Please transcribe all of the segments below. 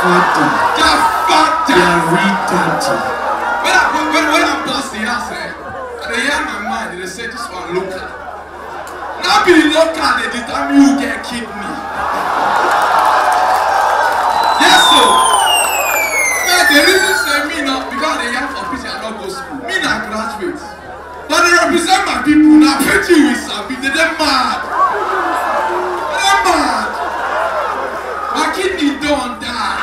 father. Their father. They are retarded. When I bust the house, and they hear my mind, they say this one local. Now be local, they determine who get kidney. Yes, so. Man, they really say me not because they young for preaching and not go school. Me not graduate. But they represent my people. Now preaching with some people, they're mad. They're mad. My kidney don't die.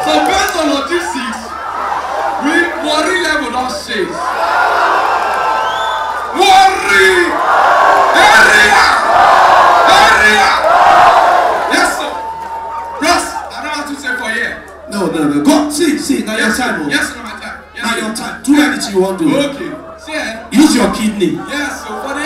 So based on logistics, we worry level don't shake. Worry! Area! Yes, sir. Ross, I don't have to say for here. No. Go, see, now your time. Yes, no, my time. Yes, now your time. Do anything you want to do. Okay. See, use your kidney. Yes, so for the